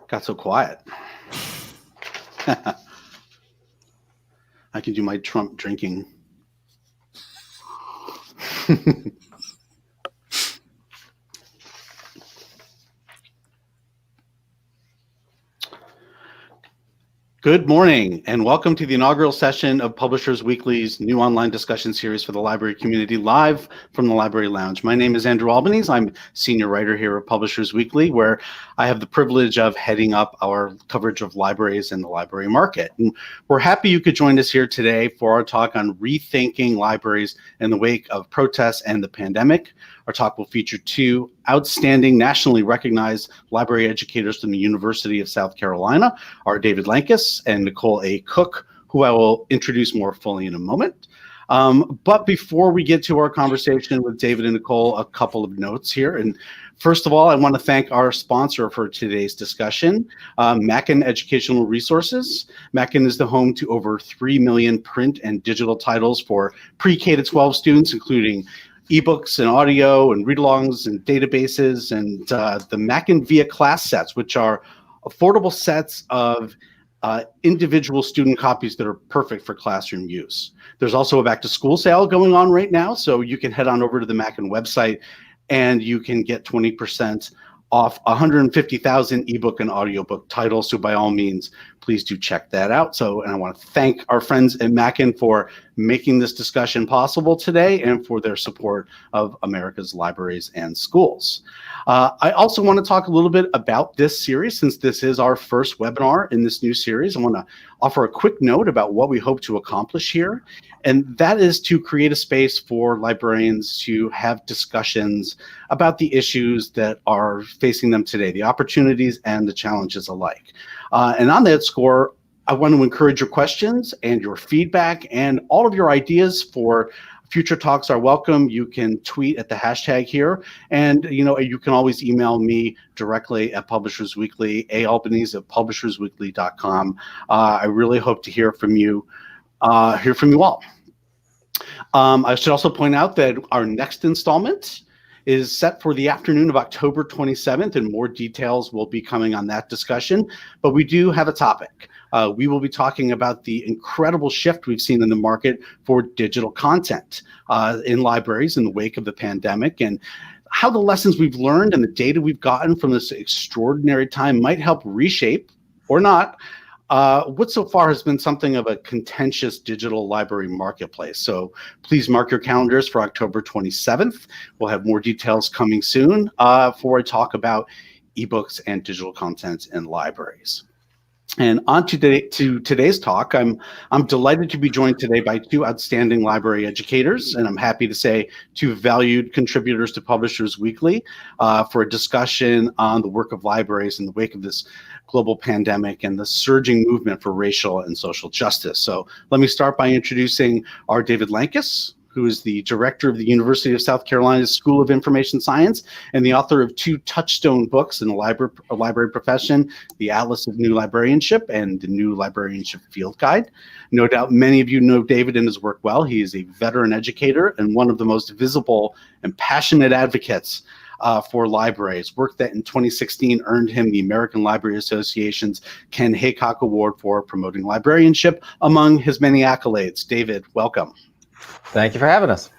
Got so quiet. I can do my Trump drinking. Good morning, and welcome to the inaugural session of Publishers Weekly's new online discussion series for the library community, live from the Library Lounge. My name is Andrew Albanese. I'm senior writer here at Publishers Weekly, where I have the privilege of heading up our coverage of libraries and the library market. And we're happy you could join us here today for our talk on rethinking libraries in the wake of protests and the pandemic. Our talk will feature two outstanding nationally recognized library educators from the University of South Carolina, are David Lankus and Nicole A. Cook, who I will introduce more fully in a moment. But before we get to our conversation with David and Nicole, a couple of notes here. And first of all, I want to thank our sponsor for today's discussion, Mackin Educational Resources. Mackin is the home to over 3 million print and digital titles for pre-K to 12 students, including ebooks and audio and read-alongs and databases, and the Mackin Via class sets, which are affordable sets of individual student copies that are perfect for classroom use. There's also a back-to-school sale going on right now, so you can head on over to the Mackin website and you can get 20% off 150,000 ebook and audiobook titles. So by all means, please do check that out. And I want to thank our friends at Mackin for making this discussion possible today and for their support of America's libraries and schools. I also want to talk a little bit about this series, since this is our first webinar in this new series. I want to offer a quick note about what we hope to accomplish here, and that is to create a space for librarians to have discussions about the issues that are facing them today, the opportunities and the challenges alike. And on that score, I want to encourage your questions and your feedback, and all of your ideas for future talks are welcome. You can tweet at the hashtag here, and you can always email me directly at Publishers Weekly, aalbanese@publishersweekly.com. I really hope to hear from you all. I should also point out that our next installment is set for the afternoon of October 27th, and more details will be coming on that discussion. But we do have a topic. We will be talking about the incredible shift we've seen in the market for digital content in libraries in the wake of the pandemic, and how the lessons we've learned and the data we've gotten from this extraordinary time might help reshape, or not, what so far has been something of a contentious digital library marketplace. So please mark your calendars for October 27th. We'll have more details coming soon for a talk about ebooks and digital content in libraries. And on to today's talk, I'm delighted to be joined today by two outstanding library educators, and I'm happy to say two valued contributors to Publishers Weekly for a discussion on the work of libraries in the wake of this global pandemic and the surging movement for racial and social justice. So let me start by introducing our David Lankus, who is the director of the University of South Carolina's School of Information Science and the author of two touchstone books in the library profession, The Atlas of New Librarianship and The New Librarianship Field Guide. No doubt many of you know David and his work well. He is a veteran educator and one of the most visible and passionate advocates for libraries, work that in 2016 earned him the American Library Association's Ken Haycock Award for promoting librarianship, among his many accolades. David, welcome. Thank you for having us.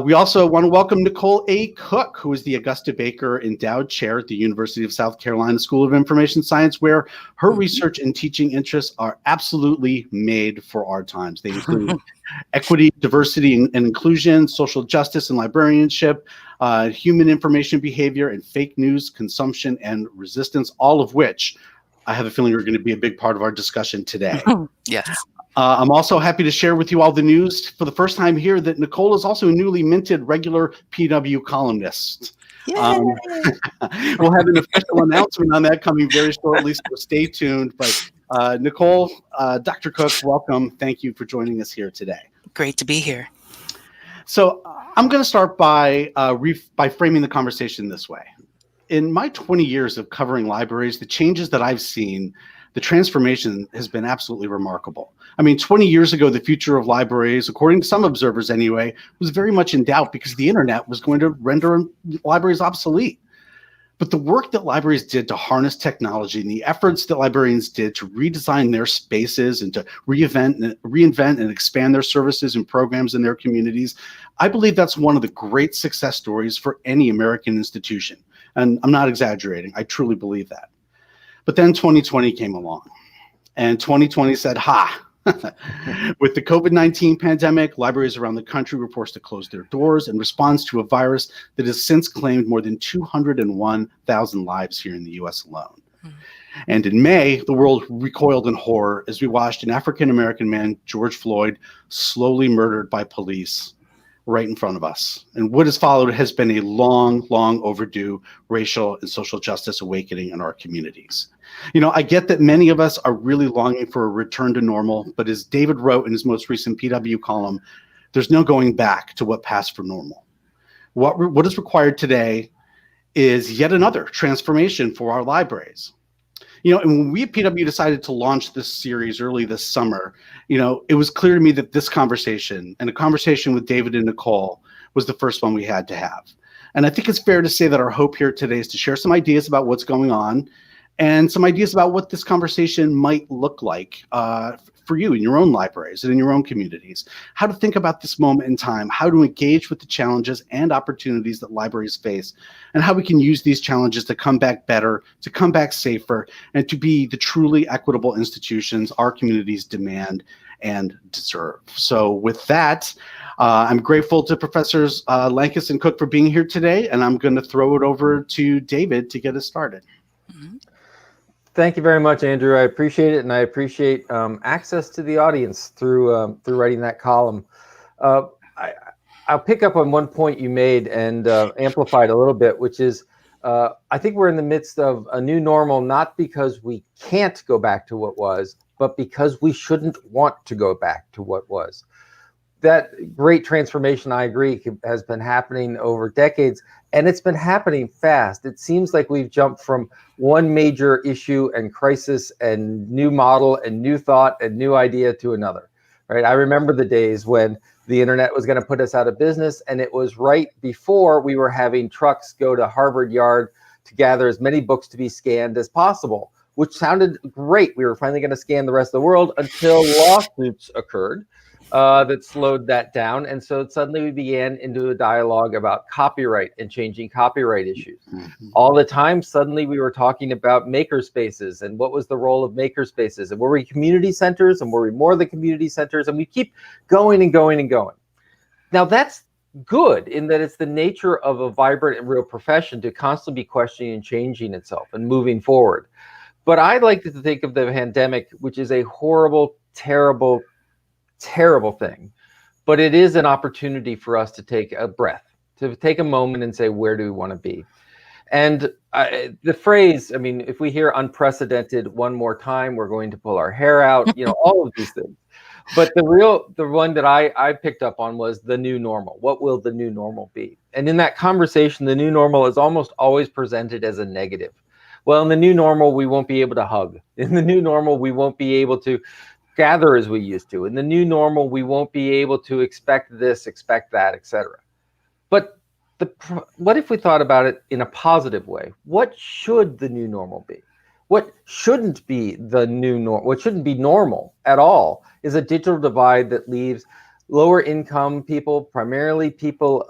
We also want to welcome Nicole A. Cook, who is the Augusta Baker Endowed Chair at the University of South Carolina School of Information Science, where her research and teaching interests are absolutely made for our times. They include equity, diversity, and inclusion, social justice and librarianship, human information behavior, and fake news consumption and resistance, all of which I have a feeling are going to be a big part of our discussion today. Yes. I'm also happy to share with you all the news for the first time here that Nicole is also a newly minted regular PW columnist. Yay! We'll have an official announcement on that coming very shortly, so stay tuned. But Nicole, Dr. Cook, welcome. Thank you for joining us here today. Great to be here. So I'm going to start by framing the conversation this way. In my 20 years of covering libraries, the changes that I've seen, the transformation has been absolutely remarkable. I mean, 20 years ago, the future of libraries, according to some observers anyway, was very much in doubt because the internet was going to render libraries obsolete. But the work that libraries did to harness technology and the efforts that librarians did to redesign their spaces and to reinvent and expand their services and programs in their communities, I believe that's one of the great success stories for any American institution. And I'm not exaggerating. I truly believe that. But then 2020 came along, and 2020 said, ha. With the COVID-19 pandemic, libraries around the country were forced to close their doors in response to a virus that has since claimed more than 201,000 lives here in the US alone. And in May, the world recoiled in horror as we watched an African-American man, George Floyd, slowly murdered by police right in front of us. And what has followed has been a long, long overdue racial and social justice awakening in our communities. You know, I get that many of us are really longing for a return to normal, but as David wrote in his most recent PW column, there's no going back to what passed for normal. What is required today is yet another transformation for our libraries. You know, and when we at PW decided to launch this series early this summer, you know, it was clear to me that this conversation and a conversation with David and Nicole was the first one we had to have. And I think it's fair to say that our hope here today is to share some ideas about what's going on and some ideas about what this conversation might look like for you in your own libraries and in your own communities, how to think about this moment in time, how to engage with the challenges and opportunities that libraries face, and how we can use these challenges to come back better, to come back safer, and to be the truly equitable institutions our communities demand and deserve. So with that, I'm grateful to Professors Lankus and Cook for being here today, and I'm going to throw it over to David to get us started. Thank you very much, Andrew. I appreciate it, and I appreciate access to the audience through writing that column. I'll pick up on one point you made and amplify it a little bit, which is I think we're in the midst of a new normal, not because we can't go back to what was, but because we shouldn't want to go back to what was. That great transformation, I agree, has been happening over decades, and it's been happening fast. It seems like we've jumped from one major issue and crisis and new model and new thought and new idea to another, right? I remember the days when the internet was going to put us out of business, and it was right before we were having trucks go to Harvard Yard to gather as many books to be scanned as possible, which sounded great. We were finally going to scan the rest of the world until lawsuits occurred that slowed that down. And so suddenly we began into a dialogue about copyright and changing copyright issues. All the time, suddenly we were talking about maker spaces and what was the role of maker spaces, and were we community centers, and were we more than community centers, and we keep going and going and going. Now that's good in that it's the nature of a vibrant and real profession to constantly be questioning and changing itself and moving forward. But I like to think of the pandemic, which is a horrible, terrible, terrible thing, but it is an opportunity for us to take a breath, to take a moment and say, where do we want to be? And the phrase, I mean, if we hear unprecedented one more time, we're going to pull our hair out, you know, all of these things. But the one that I picked up on was the new normal. What will the new normal be? And in that conversation, the new normal is almost always presented as a negative. Well, in the new normal, we won't be able to hug. In the new normal, we won't be able to gather as we used to. In the new normal, we won't be able to expect this, expect that, etc. But what if we thought about it in a positive way? What should the new normal be? What shouldn't be the new normal? What shouldn't be normal at all is a digital divide that leaves lower income people, primarily people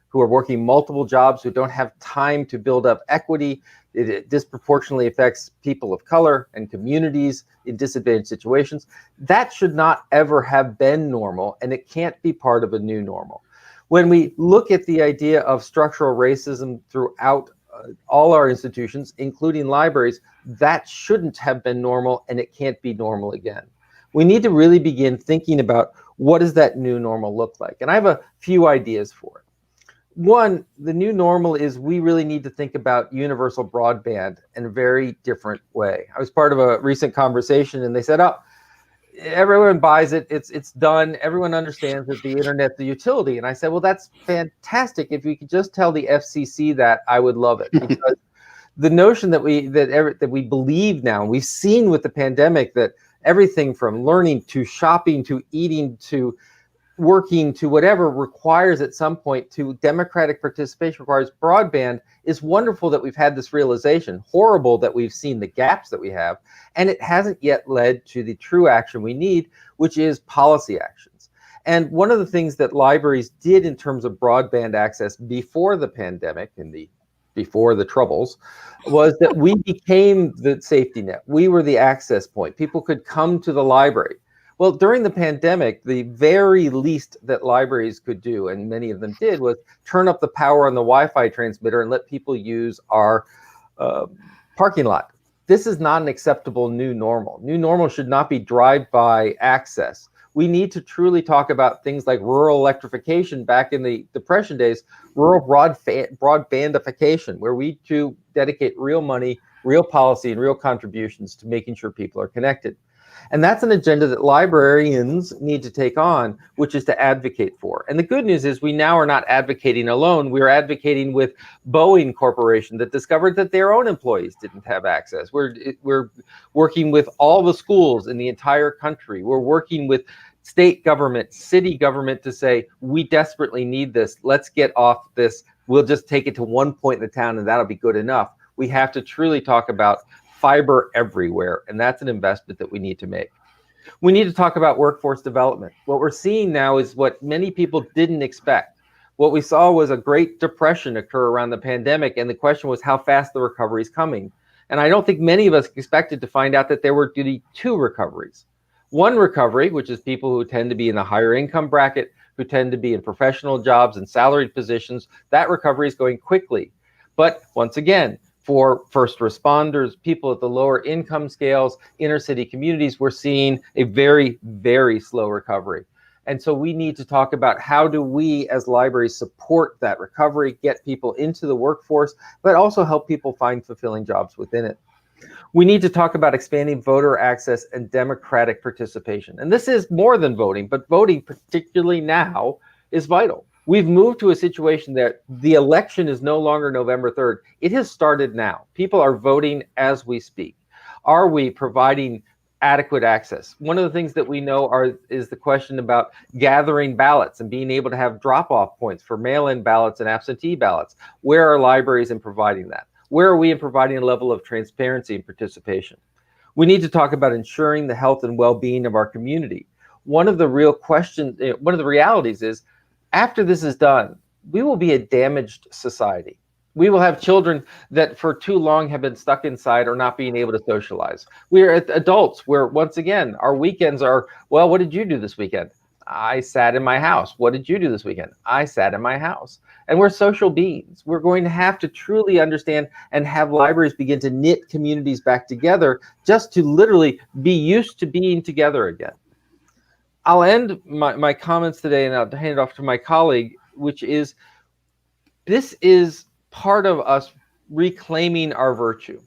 who are working multiple jobs, who don't have time to build up equity. It disproportionately affects people of color and communities in disadvantaged situations. That should not ever have been normal, and it can't be part of a new normal. When we look at the idea of structural racism throughout all our institutions, including libraries, that shouldn't have been normal, and it can't be normal again. We need to really begin thinking about what does that new normal look like? And I have a few ideas for it. One, the new normal is we really need to think about universal broadband in a very different way. I was part of a recent conversation and they said, oh, everyone buys it, it's done, everyone understands that the internet's the utility. And I said, well, that's fantastic. If you could just tell the FCC that, I would love it. Because the notion that we believe now, and we've seen with the pandemic, that everything from learning to shopping to eating to working to whatever requires at some point to democratic participation, requires broadband, is wonderful that we've had this realization. Horrible that we've seen the gaps that we have, and it hasn't yet led to the true action we need, which is policy actions. And one of the things that libraries did in terms of broadband access before the pandemic and before the troubles was that we became the safety net. We were the access point. People could come to the library. Well, during the pandemic, the very least that libraries could do, and many of them did, was turn up the power on the Wi-Fi transmitter and let people use our parking lot. This is not an acceptable new normal. New normal should not be drive-by access. We need to truly talk about things like rural electrification back in the Depression days, rural broadbandification, where we do dedicate real money, real policy, and real contributions to making sure people are connected. And that's an agenda that librarians need to take on, which is to advocate for. And the good news is we now are not advocating alone. We're advocating with Boeing Corporation that discovered that their own employees didn't have access. We're working with all the schools in the entire country. We're working with state government, city government to say, we desperately need this. Let's get off this. We'll just take it to one point in the town and that'll be good enough. We have to truly talk about fiber everywhere, and that's an investment that we need to make. We need to talk about workforce development. What we're seeing now is what many people didn't expect. What we saw was a Great Depression occur around the pandemic, and the question was how fast the recovery is coming. And I don't think many of us expected to find out that there were two recoveries. One recovery, which is people who tend to be in the higher income bracket, who tend to be in professional jobs and salaried positions, that recovery is going quickly. But once again, for first responders, people at the lower income scales, inner city communities, we're seeing a very, very slow recovery. And so we need to talk about how do we as libraries support that recovery, get people into the workforce, but also help people find fulfilling jobs within it. We need to talk about expanding voter access and democratic participation. And this is more than voting, but voting, particularly now, is vital. We've moved to a situation that the election is no longer November 3rd. It has started now. People are voting as we speak. Are we providing adequate access? One of the things that we know is the question about gathering ballots and being able to have drop-off points for mail-in ballots and absentee ballots. Where are libraries in providing that? Where are we in providing a level of transparency and participation? We need to talk about ensuring the health and well-being of our community. One of the realities is, after this is done, we will be a damaged society. We will have children that for too long have been stuck inside or not being able to socialize. We are adults where, once again, our weekends are, well, what did you do this weekend? I sat in my house. What did you do this weekend? I sat in my house. And we're social beings. We're going to have to truly understand and have libraries begin to knit communities back together just to literally be used to being together again. I'll end my comments today and I'll hand it off to my colleague, which is, this is part of us reclaiming our virtue.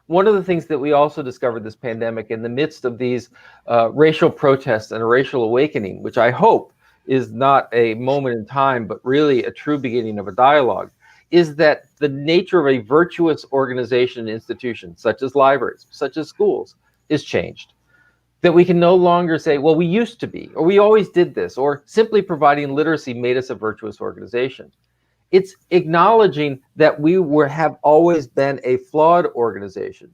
One of the things that we also discovered this pandemic in the midst of these racial protests and a racial awakening, which I hope is not a moment in time, but really a true beginning of a dialogue, is that the nature of a virtuous organization and institution, such as libraries, such as schools, is changed. That we can no longer say, well, we used to be, or we always did this, or simply providing literacy made us a virtuous organization. It's acknowledging that we have always been a flawed organization,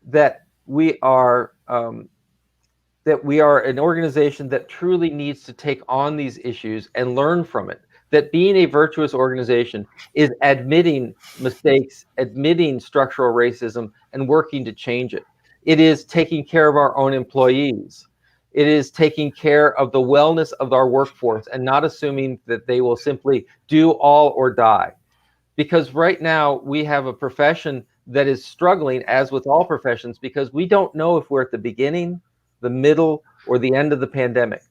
that we are an organization that truly needs to take on these issues and learn from it. That being a virtuous organization is admitting mistakes, admitting structural racism, and working to change it. It is taking care of our own employees. It is taking care of the wellness of our workforce and not assuming that they will simply do all or die. Because right now we have a profession that is struggling, as with all professions, because we don't know if we're at the beginning, the middle, or the end of the pandemic.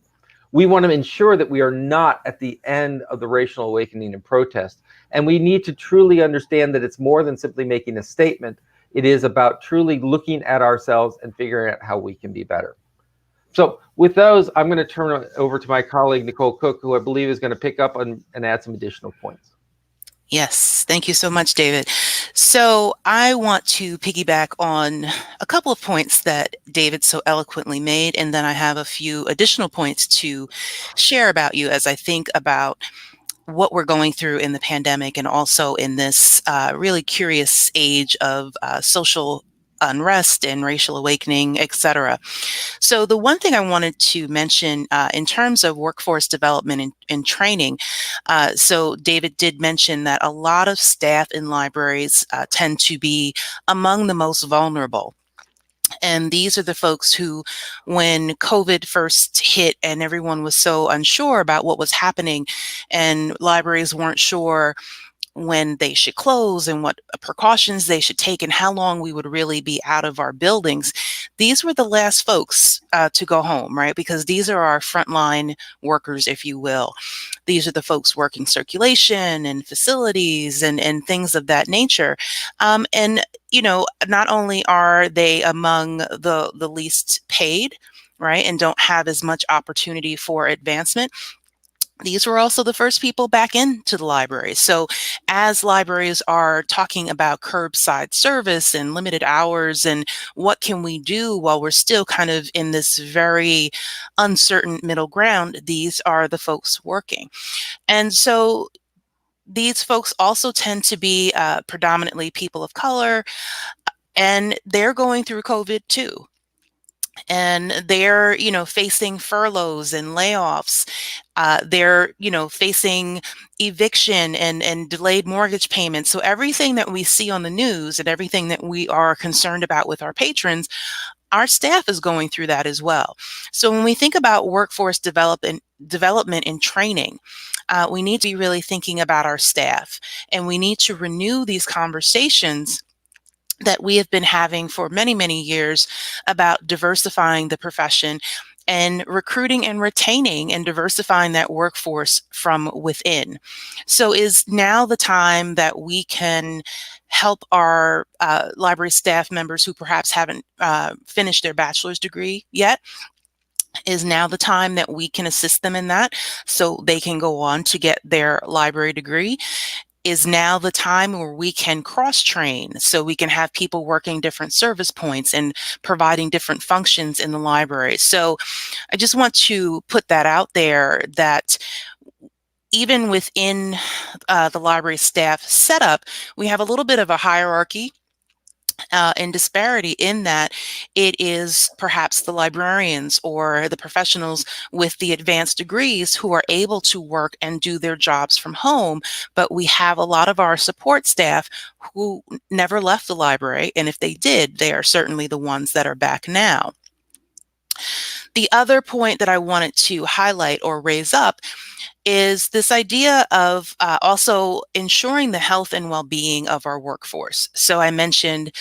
We want to ensure that we are not at the end of the racial awakening and protest. And we need to truly understand that it's more than simply making a statement. It is about truly looking at ourselves and figuring out how we can be better. So with those, I'm going to turn it over to my colleague, Nicole Cook, who I believe is going to pick up on and add some additional points. Yes, thank you so much, David. So I want to piggyback on a couple of points that David so eloquently made, and then I have a few additional points to share about you as I think about what we're going through in the pandemic and also in this really curious age of social unrest and racial awakening, etc. So the one thing I wanted to mention in terms of workforce development and training, so David did mention that a lot of staff in libraries tend to be among the most vulnerable. And these are the folks who, when COVID first hit and everyone was so unsure about what was happening and libraries weren't sure when they should close and what precautions they should take and how long we would really be out of our buildings, these were the last folks to go home, right? Because these are our frontline workers, if you will. These are the folks working circulation and facilities and things of that nature. And, you know, not only are they among the least paid, right, and don't have as much opportunity for advancement, these were also the first people back into the library. So as libraries are talking about curbside service and limited hours and what can we do while we're still kind of in this very uncertain middle ground, these are the folks working. And so these folks also tend to be predominantly people of color, and they're going through COVID too. And they're, you know, facing furloughs and layoffs. They're, you know, facing eviction and delayed mortgage payments. So everything that we see on the news and everything that we are concerned about with our patrons, our staff is going through that as well. So when we think about workforce development and training, we need to be really thinking about our staff, and we need to renew these conversations that we have been having for many, many years about diversifying the profession and recruiting and retaining and diversifying that workforce from within. So is now the time that we can help our library staff members who perhaps haven't finished their bachelor's degree yet? Is now the time that we can assist them in that so they can go on to get their library degree? Is now the time where we can cross-train so we can have people working different service points and providing different functions in the library. So I just want to put that out there that even within the library staff setup, we have a little bit of a hierarchy and disparity in that it is perhaps the librarians or the professionals with the advanced degrees who are able to work and do their jobs from home, but we have a lot of our support staff who never left the library, and if they did, they are certainly the ones that are back now. The other point that I wanted to highlight or raise up is this idea of also ensuring the health and well-being of our workforce. So I mentioned,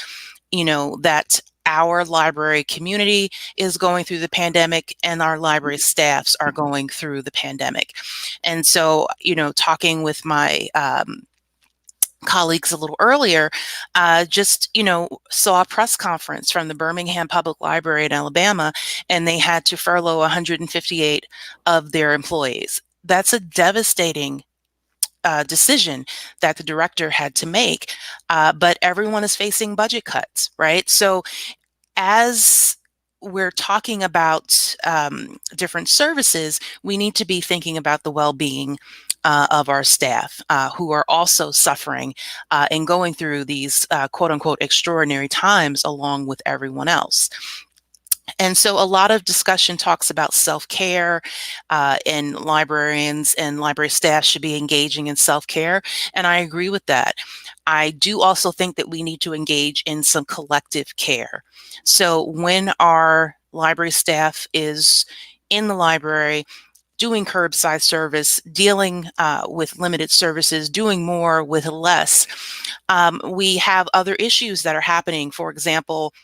you know, that our library community is going through the pandemic and our library staffs are going through the pandemic. And so, you know, talking with my colleagues a little earlier, just, you know, saw a press conference from the Birmingham Public Library in Alabama, and they had to furlough 158 of their employees. That's a devastating decision that the director had to make, but everyone is facing budget cuts, right? So as we're talking about different services, we need to be thinking about the well-being of our staff who are also suffering and going through these quote unquote extraordinary times along with everyone else. And so a lot of discussion talks about self-care, and librarians and library staff should be engaging in self-care. And I agree with that. I do also think that we need to engage in some collective care. So when our library staff is in the library, doing curbside service, dealing with limited services, doing more with less, we have other issues that are happening. For example,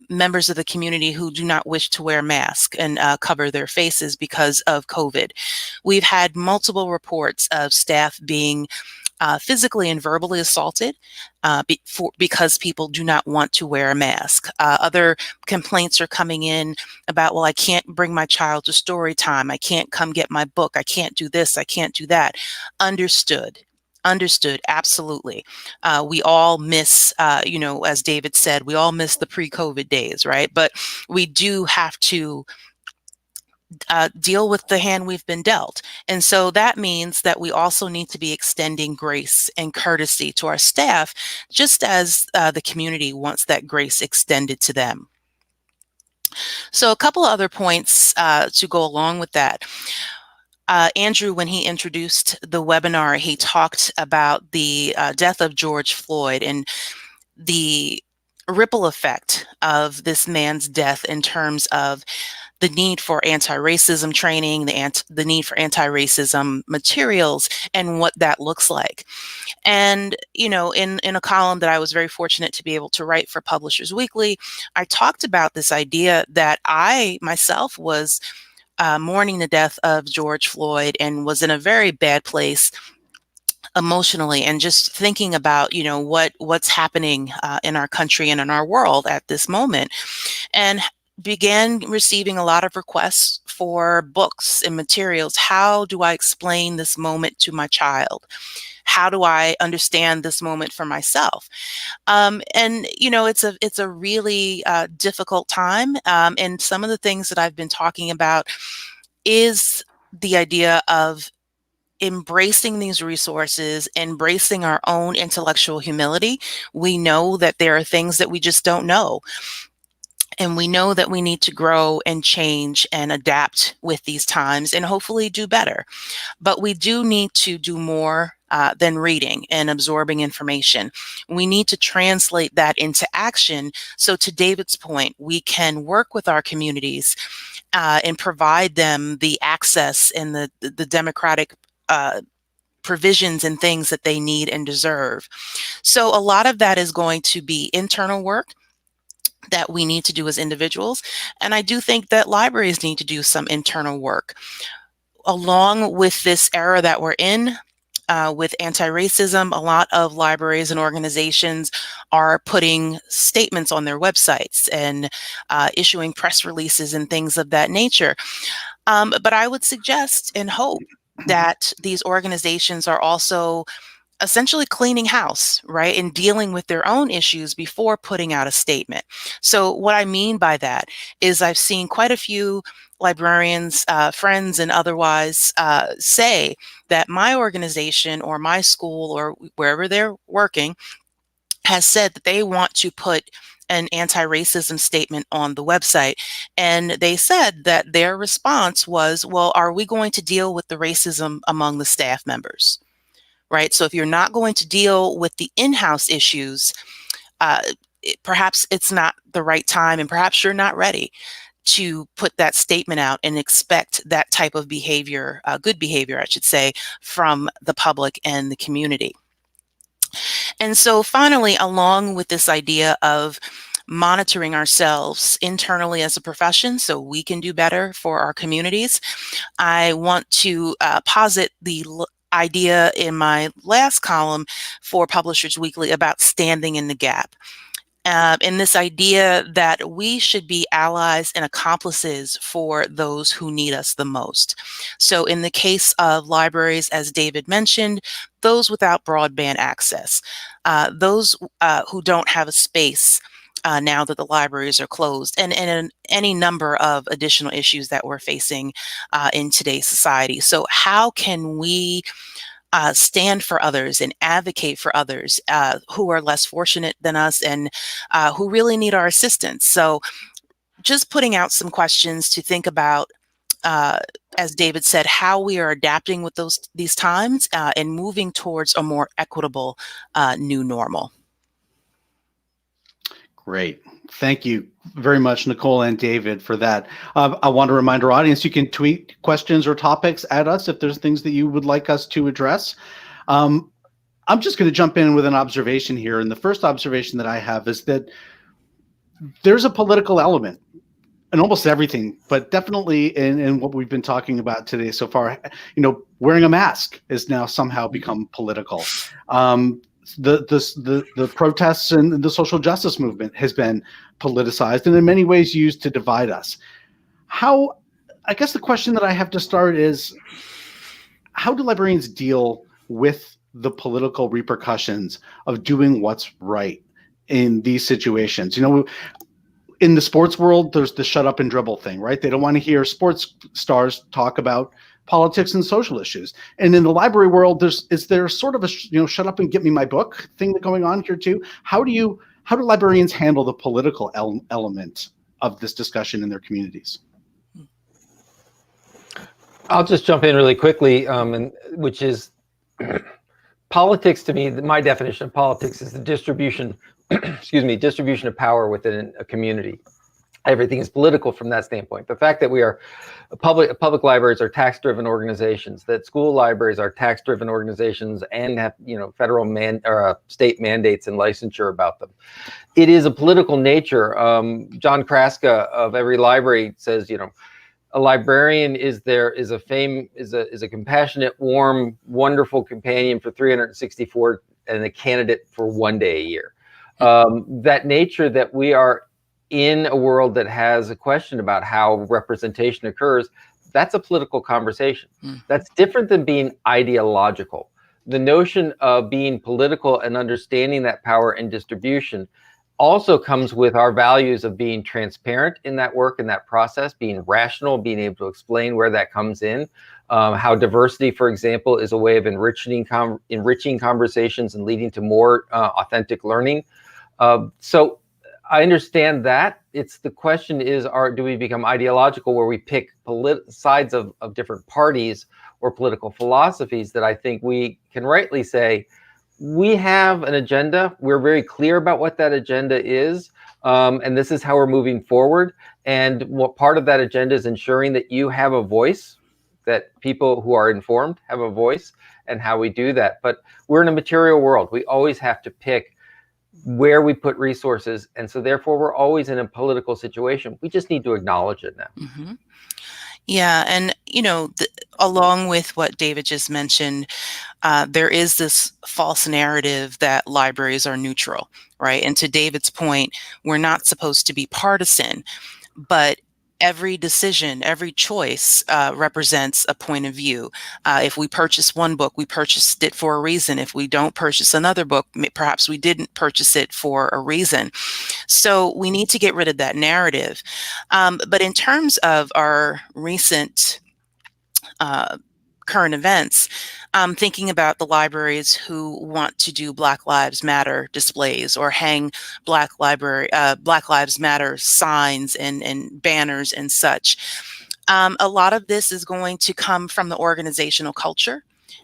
members of the community who do not wish to wear masks and cover their faces because of COVID. We've had multiple reports of staff being physically and verbally assaulted because people do not want to wear a mask. Other complaints are coming in about, well, I can't bring my child to story time. I can't come get my book. I can't do this. I can't do that. Understood. Understood. Absolutely. We all miss, as David said, we all miss the pre-COVID days, right? But we do have to deal with the hand we've been dealt. And so that means that we also need to be extending grace and courtesy to our staff, just as the community wants that grace extended to them. So a couple of other points to go along with that. Andrew, when he introduced the webinar, he talked about the death of George Floyd and the ripple effect of this man's death in terms of the need for anti-racism training, the need for anti-racism materials, and what that looks like. And, in a column that I was very fortunate to be able to write for Publishers Weekly, I talked about this idea that I myself was mourning the death of George Floyd and was in a very bad place emotionally, and just thinking about, what's happening in our country and in our world at this moment, and began receiving a lot of requests for books and materials. How do I explain this moment to my child? How do I understand this moment for myself? And it's a really difficult time. And some of the things that I've been talking about is the idea of embracing these resources, embracing our own intellectual humility. We know that there are things that we just don't know. And we know that we need to grow and change and adapt with these times and hopefully do better. But we do need to do more than reading and absorbing information. We need to translate that into action. So to David's point, we can work with our communities and provide them the access and the democratic provisions and things that they need and deserve. So a lot of that is going to be internal work that we need to do as individuals. And I do think that libraries need to do some internal work. Along with this era that we're in, with anti-racism, a lot of libraries and organizations are putting statements on their websites and issuing press releases and things of that nature. But I would suggest and hope that these organizations are also essentially cleaning house, right, and dealing with their own issues before putting out a statement. So what I mean by that is I've seen quite a few librarians, friends and otherwise say that my organization or my school or wherever they're working has said that they want to put an anti-racism statement on the website. And they said that their response was, well, are we going to deal with the racism among the staff members? Right? So if you're not going to deal with the in-house issues, perhaps it's not the right time, and perhaps you're not ready to put that statement out and expect that type of behavior, good behavior, I should say, from the public and the community. And so finally, along with this idea of monitoring ourselves internally as a profession so we can do better for our communities, I want to posit the idea in my last column for Publishers Weekly about standing in the gap. And this idea that we should be allies and accomplices for those who need us the most. So in the case of libraries, as David mentioned, those without broadband access, those who don't have a space now that the libraries are closed, and any number of additional issues that we're facing in today's society. So how can we stand for others and advocate for others who are less fortunate than us and who really need our assistance? So just putting out some questions to think about, as David said, how we are adapting with these times and moving towards a more equitable new normal. Great. Thank you very much, Nicole and David, for that. I want to remind our audience, you can tweet questions or topics at us if there's things that you would like us to address. I'm just going to jump in with an observation here. And the first observation that I have is that there's a political element in almost everything, but definitely in what we've been talking about today so far. Wearing a mask has now somehow become political. The protests and the social justice movement has been politicized and in many ways used to divide us. I guess the question that I have to start is, how do librarians deal with the political repercussions of doing what's right in these situations? In the sports world, there's the shut up and dribble thing, right? They don't want to hear sports stars talk about politics and social issues. And in the library world, is there sort of a shut up and get me my book thing going on here too? How do librarians handle the political element of this discussion in their communities? I'll just jump in really quickly, which is politics. To me, my definition of politics is the distribution distribution of power within a community. Everything is political from that standpoint. The fact that we are public libraries are tax-driven organizations, that school libraries are tax-driven organizations and have federal or state mandates and licensure about them. It is a political nature. John Kraska of Every Library says, a librarian is a compassionate, warm, wonderful companion for 364 and a candidate for 1 day a year. That nature that we are in a world that has a question about how representation occurs, that's a political conversation. That's different than being ideological. The notion of being political and understanding that power and distribution also comes with our values of being transparent in that work, in that process, being rational, being able to explain where that comes in, how diversity, for example, is a way of enriching conversations and leading to more authentic learning. So I understand that. The question is, do we become ideological where we pick sides of different parties or political philosophies that I think we can rightly say, we have an agenda. We're very clear about what that agenda is. And this is how we're moving forward. And what part of that agenda is ensuring that you have a voice, that people who are informed have a voice, and how we do that. But we're in a material world. We always have to pick where we put resources. And so therefore, we're always in a political situation. We just need to acknowledge it now. Mm-hmm. Yeah. And, along with what David just mentioned, there is this false narrative that libraries are neutral, right? And to David's point, we're not supposed to be partisan, but every decision, every choice represents a point of view. If we purchase one book, we purchased it for a reason. If we don't purchase another book, perhaps we didn't purchase it for a reason. So we need to get rid of that narrative. But in terms of our recent current events, thinking about the libraries who want to do Black Lives Matter displays or hang Black Lives Matter signs and banners and such. A lot of this is going to come from the organizational culture.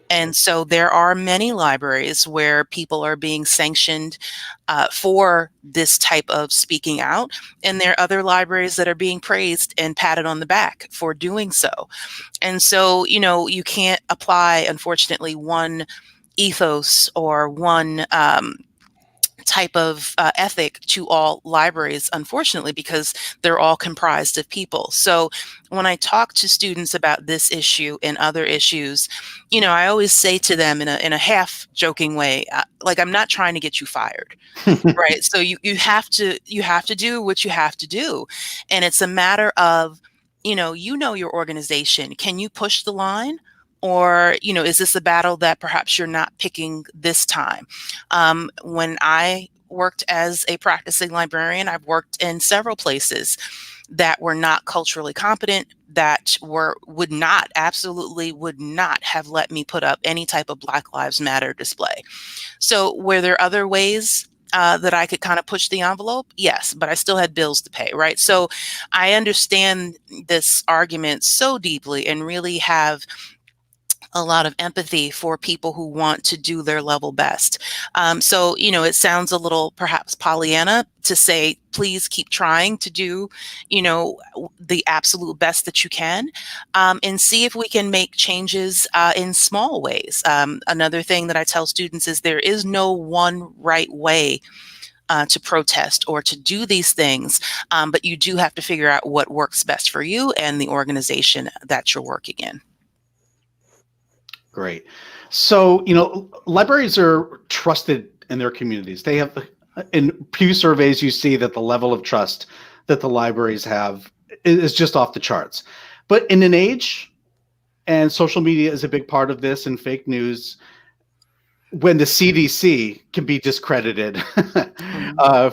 And so there are many libraries where people are being sanctioned for this type of speaking out. And there are other libraries that are being praised and patted on the back for doing so. And so, you can't apply, unfortunately, one ethos or one type of ethic to all libraries, unfortunately, because they're all comprised of people. So when I talk to students about this issue and other issues, I always say to them in a half joking way, like, I'm not trying to get you fired, right? So you have to do what you have to do. And it's a matter of, your organization. Can you push the line? Or, is this a battle that perhaps you're not picking this time? When I worked as a practicing librarian, I've worked in several places that were not culturally competent, that absolutely would not have let me put up any type of Black Lives Matter display. So were there other ways that I could kind of push the envelope? Yes, but I still had bills to pay, right? So I understand this argument so deeply and really have a lot of empathy for people who want to do their level best. So, it sounds a little perhaps Pollyanna to say, please keep trying to do, the absolute best that you can, and see if we can make changes in small ways. Another thing that I tell students is there is no one right way to protest or to do these things, but you do have to figure out what works best for you and the organization that you're working in. Great. So, libraries are trusted in their communities. They have, in Pew surveys, you see that the level of trust that the libraries have is just off the charts. But in an age, and social media is a big part of this, and fake news, when the CDC can be discredited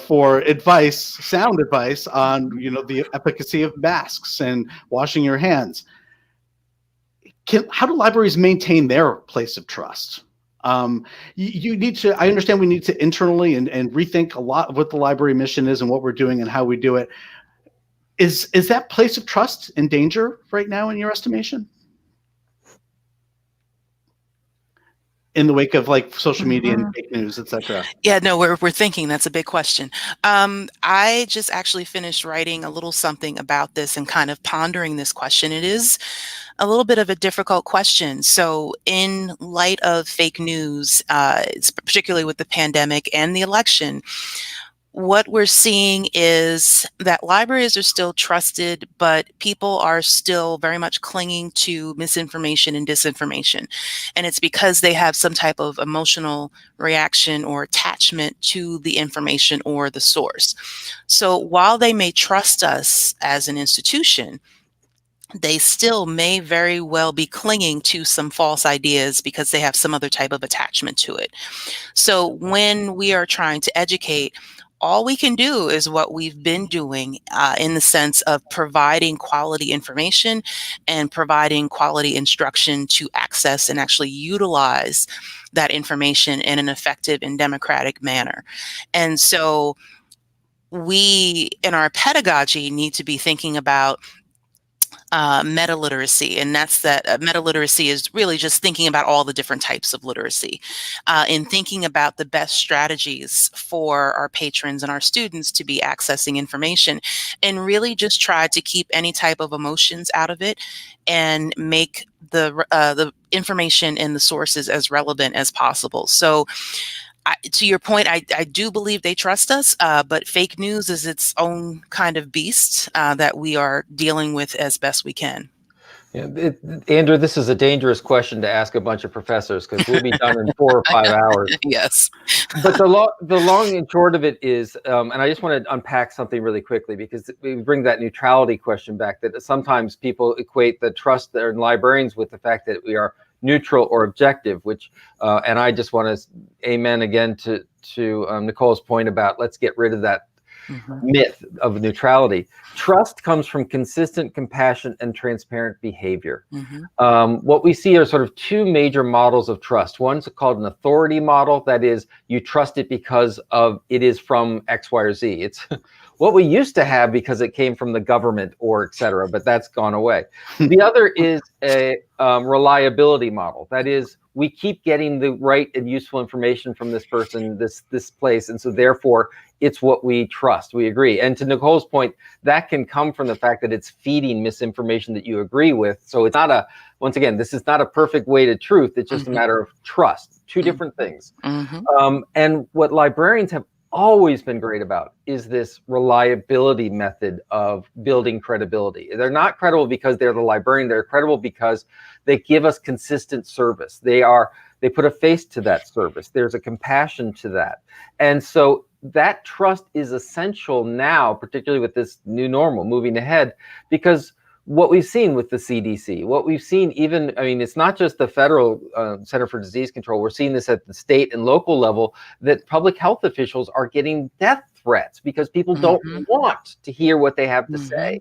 for advice, sound advice on, the efficacy of masks and washing your hands. How do libraries maintain their place of trust? You need to, I understand we need to internally and rethink a lot of what the library mission is and what we're doing and how we do it. Is that place of trust in danger right now in your estimation? In the wake of social media and fake news, et cetera? Yeah, no, we're thinking that's a big question. I just actually finished writing a little something about this and kind of pondering this question. It is a little bit of a difficult question. So in light of fake news, particularly with the pandemic and the election, what we're seeing is that libraries are still trusted, but people are still very much clinging to misinformation and disinformation. And it's because they have some type of emotional reaction or attachment to the information or the source. So while they may trust us as an institution, they still may very well be clinging to some false ideas because they have some other type of attachment to it. So when we are trying to educate, all we can do is what we've been doing in the sense of providing quality information and providing quality instruction to access and actually utilize that information in an effective and democratic manner. And so we, in our pedagogy, need to be thinking about meta-literacy, and that's that meta-literacy is really just thinking about all the different types of literacy and thinking about the best strategies for our patrons and our students to be accessing information, and really just try to keep any type of emotions out of it and make the information and the sources as relevant as possible. So to your point, I do believe they trust us, but fake news is its own kind of beast that we are dealing with as best we can. Yeah, Andrew, this is a dangerous question to ask a bunch of professors because we'll be done in 4 or 5 hours. Yes. But the long and short of it is, and I just want to unpack something really quickly because we bring that neutrality question back, that sometimes people equate the trust in librarians with the fact that we are neutral or objective, which, and I just want to amen again to Nicole's point about let's get rid of that myth of neutrality. Trust comes from consistent compassion and transparent behavior. What we see are sort of 2 major models of trust. One's called an authority model. That is, you trust it because of it is from X, Y, or Z. It's what we used to have because it came from the government or et cetera, but that's gone away. The other is a reliability model. That is, we keep getting the right and useful information from this person, this place, and so therefore it's what we trust. We agree. And to Nicole's point, that can come from the fact that it's feeding misinformation that you agree with. So it's not once again, this is not a perfect way to truth. It's just a matter of trust. 2 different things. And what librarians have always been great about is this reliability method of building credibility. They're not credible because they're the librarian. They're credible because they give us consistent service. They put a face to that service. There's a compassion to that. And so that trust is essential now, particularly with this new normal moving ahead, because what we've seen with the CDC, what we've seen even, I mean, it's not just the federal Center for Disease Control. We're seeing this at the state and local level, that public health officials are getting death threats because people don't want to hear what they have to say.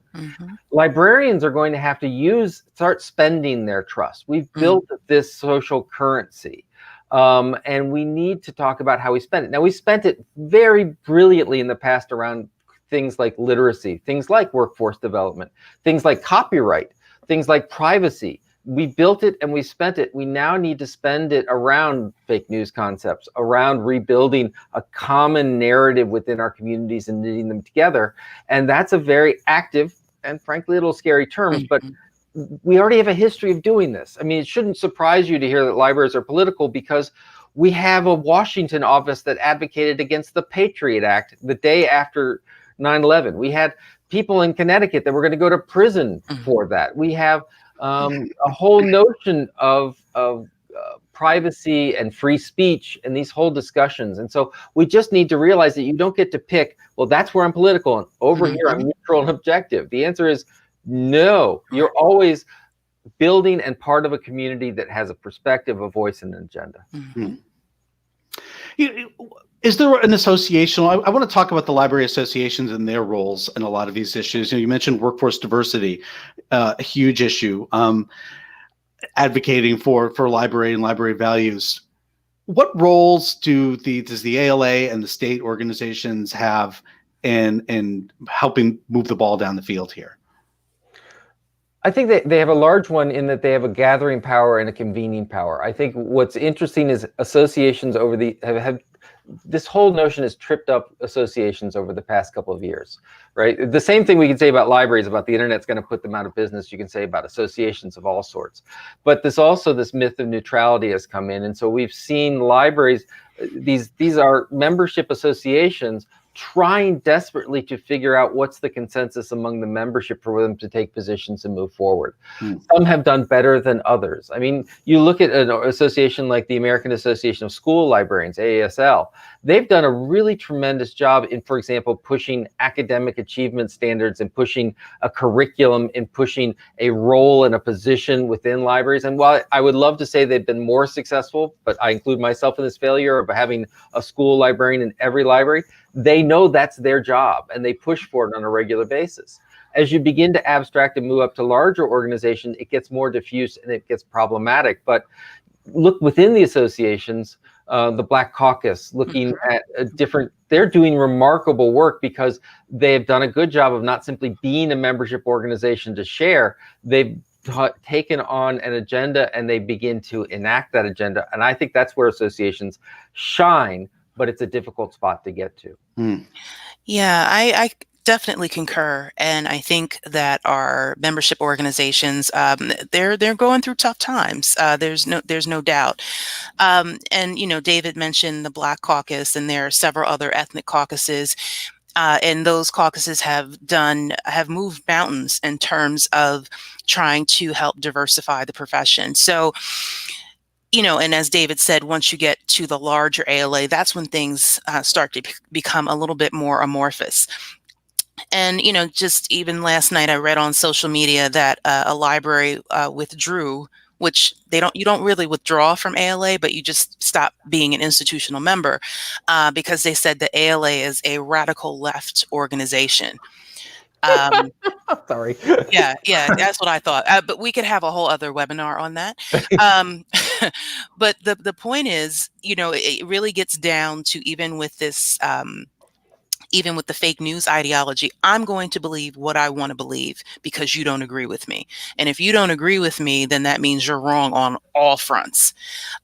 Librarians are going to have to start spending their trust. We've built this social currency. And we need to talk about how we spend it. Now, we spent it very brilliantly in the past around things like literacy, things like workforce development, things like copyright, things like privacy. We built it and we spent it. We now need to spend it around fake news concepts, around rebuilding a common narrative within our communities and knitting them together. And that's a very active and frankly, a little scary terms, but we already have a history of doing this. I mean, it shouldn't surprise you to hear that libraries are political, because We have a Washington office that advocated against the Patriot Act the day after 9/11. We had people in Connecticut that were going to go to prison for that. We have a whole notion of privacy and free speech and these whole discussions. And so we just need to realize that you don't get to pick, well, that's where I'm political, and over here I'm neutral and objective. The answer is no. You're always building and part of a community that has a perspective, a voice, and an agenda. Is there an association? I want to talk about the library associations and their roles in a lot of these issues. You mentioned workforce diversity, a huge issue, advocating for library and library values. What roles does the ALA and the state organizations have in helping move the ball down the field here? I think they have a large one in that they have a gathering power and a convening power. I think what's interesting is associations have this whole notion has tripped up associations over the past couple of years, right? The same thing we can say about libraries, about the internet's going to put them out of business, you can say about associations of all sorts. But this myth of neutrality has come in. And so we've seen libraries, these are membership associations trying desperately to figure out what's the consensus among the membership for them to take positions and move forward. Some have done better than others. I mean, you look at an association like the American Association of School Librarians, AASL, they've done a really tremendous job in, for example, pushing academic achievement standards and pushing a curriculum and pushing a role and a position within libraries. And while I would love to say they've been more successful, but I include myself in this failure of having a school librarian in every library, they know that's their job and they push for it on a regular basis. As you begin to abstract and move up to larger organizations, it gets more diffuse and it gets problematic. But look within the associations, the Black Caucus, looking at they're doing remarkable work because they've done a good job of not simply being a membership organization to share, they've taken on an agenda and they begin to enact that agenda. And I think that's where associations shine, but it's a difficult spot to get to. Yeah, I definitely concur, and I think that our membership organizations, they're going through tough times. There's no doubt. And David mentioned the Black Caucus, and there are several other ethnic caucuses, and those caucuses have moved mountains in terms of trying to help diversify the profession. So, and as David said, once you get to the larger ALA, that's when things start to become a little bit more amorphous. And, just even last night, I read on social media that a library withdrew, which you don't really withdraw from ALA, but you just stop being an institutional member because they said the ALA is a radical left organization. Sorry. Yeah, that's what I thought. But we could have a whole other webinar on that. But the point is, it really gets down to even with this, even with the fake news ideology, I'm going to believe what I want to believe because you don't agree with me. And if you don't agree with me, then that means you're wrong on all fronts.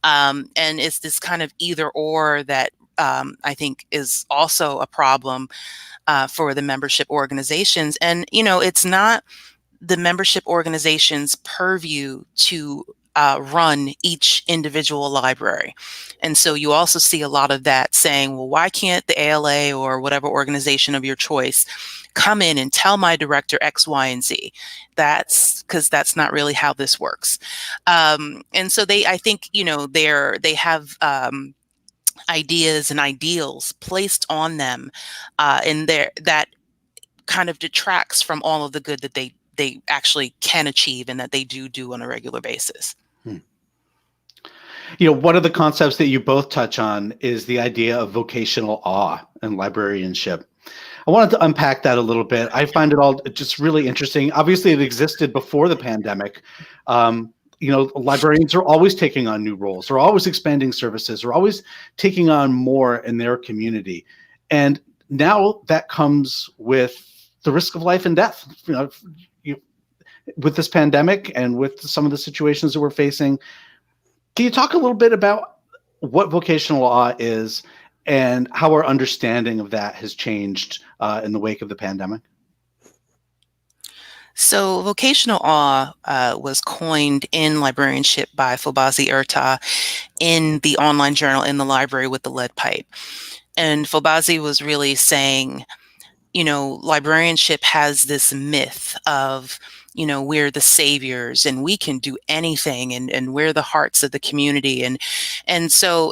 And it's this kind of either or that I think is also a problem for the membership organizations. And, it's not the membership organization's purview to run each individual library. And so you also see a lot of that saying, well, why can't the ALA or whatever organization of your choice come in and tell my director X, Y, and Z? That's because that's not really how this works. And so I think, they have ideas and ideals placed on them in there that kind of detracts from all of the good that they actually can achieve and that they do on a regular basis. One of the concepts that you both touch on is the idea of vocational awe and librarianship. I wanted to unpack that a little bit. I find it all just really interesting. Obviously, it existed before the pandemic. Librarians are always taking on new roles. They're always expanding services. They're always taking on more in their community. And now that comes with the risk of life and death. With this pandemic and with some of the situations that we're facing, can you talk a little bit about what vocational awe is and how our understanding of that has changed in the wake of the pandemic? So vocational awe was coined in librarianship by Fobazi Erta in the online journal In the Library with the Lead Pipe. And Fobazi was really saying, librarianship has this myth of, we're the saviors and we can do anything, and we're the hearts of the community. And so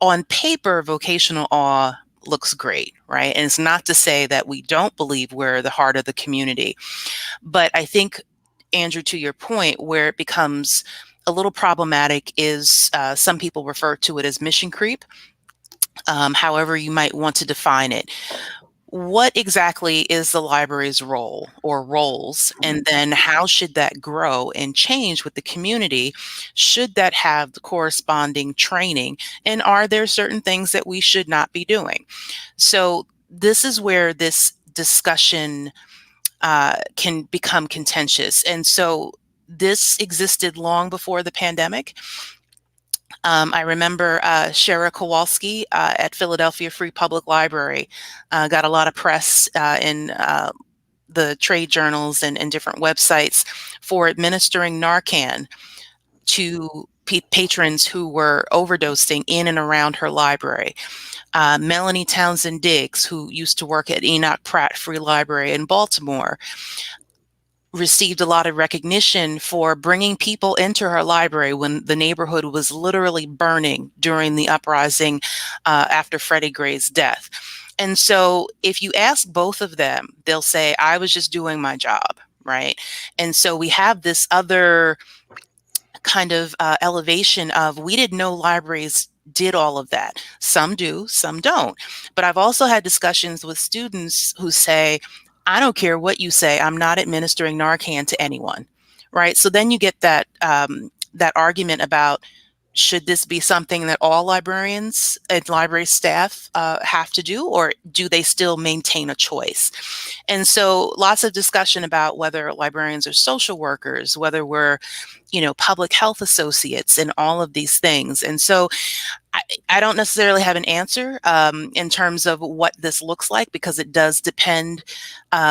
on paper, vocational awe looks great, right? And it's not to say that we don't believe we're the heart of the community. But I think, Andrew, to your point, where it becomes a little problematic is some people refer to it as mission creep, however you might want to define it. What exactly is the library's role or roles? And then how should that grow and change with the community? Should that have the corresponding training? And are there certain things that we should not be doing? So this is where this discussion can become contentious. And so this existed long before the pandemic. I remember Shara Kowalski at Philadelphia Free Public Library got a lot of press in the trade journals and different websites for administering Narcan to patrons who were overdosing in and around her library. Melanie Townsend Diggs, who used to work at Enoch Pratt Free Library in Baltimore, received a lot of recognition for bringing people into her library when the neighborhood was literally burning during the uprising after Freddie Gray's death. And so if you ask both of them, they'll say, I was just doing my job, right? And so we have this other kind of elevation of, we didn't know libraries did all of that. Some do, some don't. But I've also had discussions with students who say, I don't care what you say, I'm not administering Narcan to anyone, right? So then you get that that argument about, should this be something that all librarians and library staff have to do, or do they still maintain a choice? And so lots of discussion about whether librarians are social workers, whether we're, public health associates, and all of these things. And so I don't necessarily have an answer in terms of what this looks like, because it does depend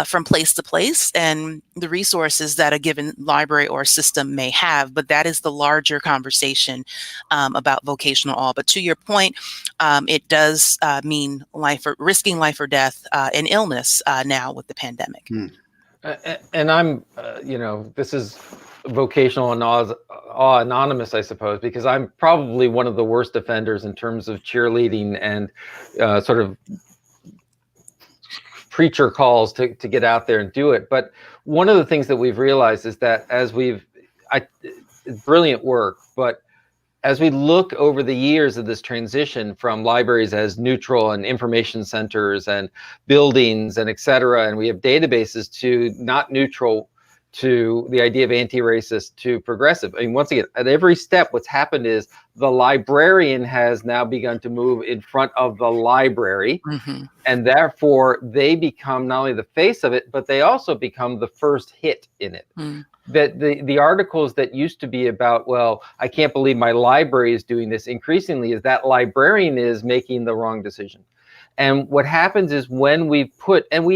from place to place and the resources that a given library or system may have. But that is the larger conversation about vocational awe. But to your point, it does mean risking life or death and illness now with the pandemic. And I'm, this is vocational and awe anonymous, I suppose, because I'm probably one of the worst offenders in terms of cheerleading and sort of preacher calls to get out there and do it. But one of the things that we've realized is that it's brilliant work, but as we look over the years of this transition from libraries as neutral and information centers and buildings and et cetera, and we have databases, to not neutral, to the idea of anti-racist, to progressive. I mean, once again, at every step, what's happened is the librarian has now begun to move in front of the library. Mm-hmm. And therefore they become not only the face of it, but they also become the first hit in it. Mm. That the articles that used to be about, well, I can't believe my library is doing this, increasingly is that librarian is making the wrong decision. And what happens is when we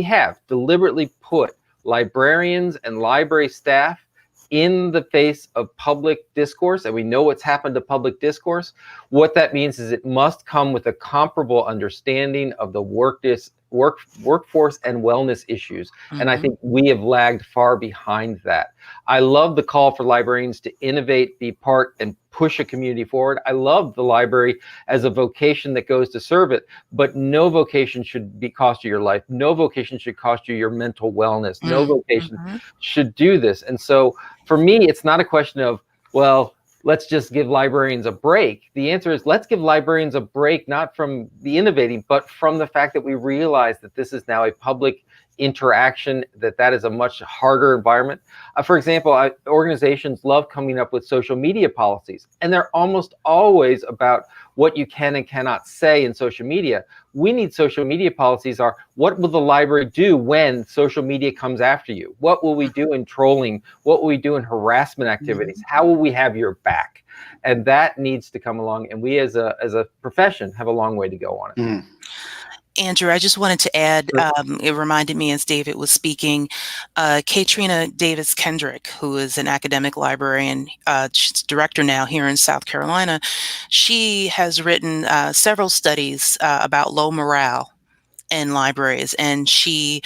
have deliberately put librarians and library staff in the face of public discourse, and we know what's happened to public discourse, what that means is it must come with a comparable understanding of the workforce and wellness issues. Mm-hmm. And I think we have lagged far behind that. I love the call for librarians to innovate, be part, and push a community forward. I love the library as a vocation that goes to serve it, but no vocation should cost you your life. No vocation should cost you your mental wellness. Mm-hmm. No vocation should do this. And so for me, it's not a question of, well, let's just give librarians a break. The answer is, let's give librarians a break, not from the innovating, but from the fact that we realize that this is now a public interaction, that is a much harder environment. For example, organizations love coming up with social media policies, and they're almost always about what you can and cannot say in social media. We need social media policies are, what will the library do when social media comes after you? What will we do in trolling? What will we do in harassment activities? How will we have your back? And that needs to come along. And we as a profession have a long way to go on it. Andrew, I just wanted to add, Sure. it reminded me as David was speaking, Katrina Davis Kendrick, who is an academic librarian, she's director now here in South Carolina. She has written several studies about low morale in libraries, and she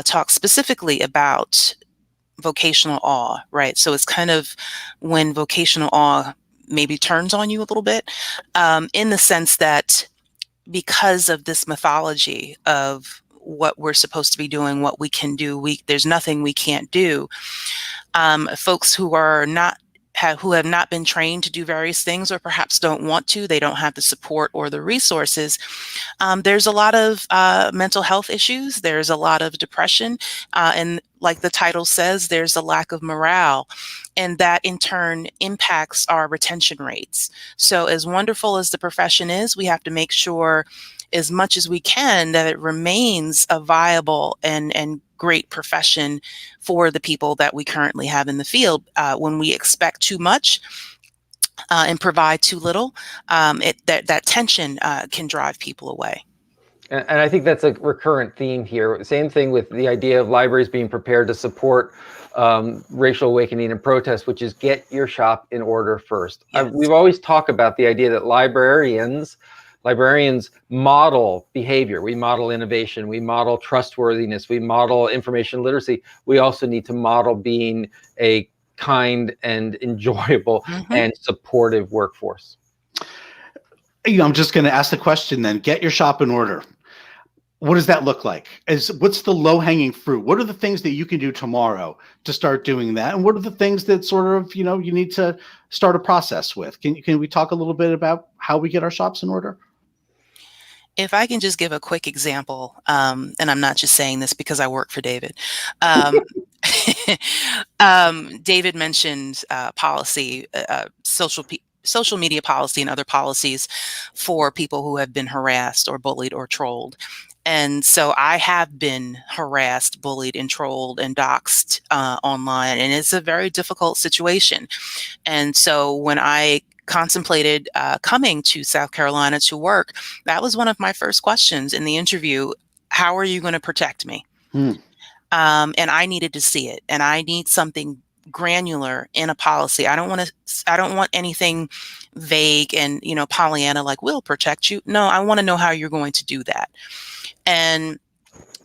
talks specifically about vocational awe, right? So it's kind of when vocational awe maybe turns on you a little bit, in the sense that because of this mythology of what we're supposed to be doing, what we can do, there's nothing we can't do. Folks who are not who have not been trained to do various things, or perhaps don't want to, they don't have the support or the resources. There's a lot of mental health issues. There's a lot of depression. And like the title says, there's a lack of morale. And that in turn impacts our retention rates. So as wonderful as the profession is, we have to make sure as much as we can that it remains a viable and great profession for the people that we currently have in the field. When we expect too much and provide too little, that tension can drive people away. And I think that's a recurrent theme here. Same thing with the idea of libraries being prepared to support racial awakening and protest, which is get your shop in order first. Yes. We've always talked about the idea that librarians model behavior. We model innovation. We model trustworthiness. We model information literacy. We also need to model being a kind and enjoyable and supportive workforce. I'm just going to ask the question then. Get your shop in order. What does that look like? What's the low-hanging fruit? What are the things that you can do tomorrow to start doing that? And what are the things that sort of, you need to start a process with? Can we talk a little bit about how we get our shops in order? If I can just give a quick example, and I'm not just saying this because I work for David. David mentioned policy, social media policy and other policies for people who have been harassed or bullied or trolled. And so I have been harassed, bullied, and trolled and doxxed online, and it's a very difficult situation. And so when I contemplated coming to South Carolina to work, that was one of my first questions in the interview. How are you going to protect me? And I needed to see it, and I need something granular in a policy. I don't want anything vague and, Pollyanna, like, we'll protect you. No, I want to know how you're going to do that. And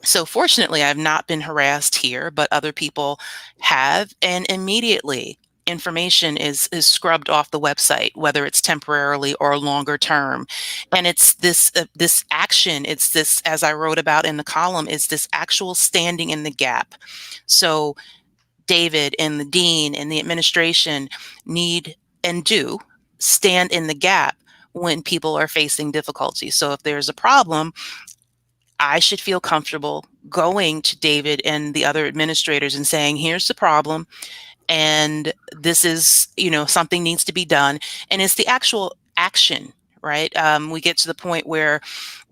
so fortunately, I've not been harassed here, but other people have, and immediately information is scrubbed off the website, whether it's temporarily or longer term. And it's this action, it's this, as I wrote about in the column, is this actual standing in the gap. So David and the dean and the administration need and do stand in the gap when people are facing difficulty. So if there's a problem, I should feel comfortable going to David and the other administrators and saying, here's the problem, and this is, something needs to be done. And it's the actual action, right? We get to the point where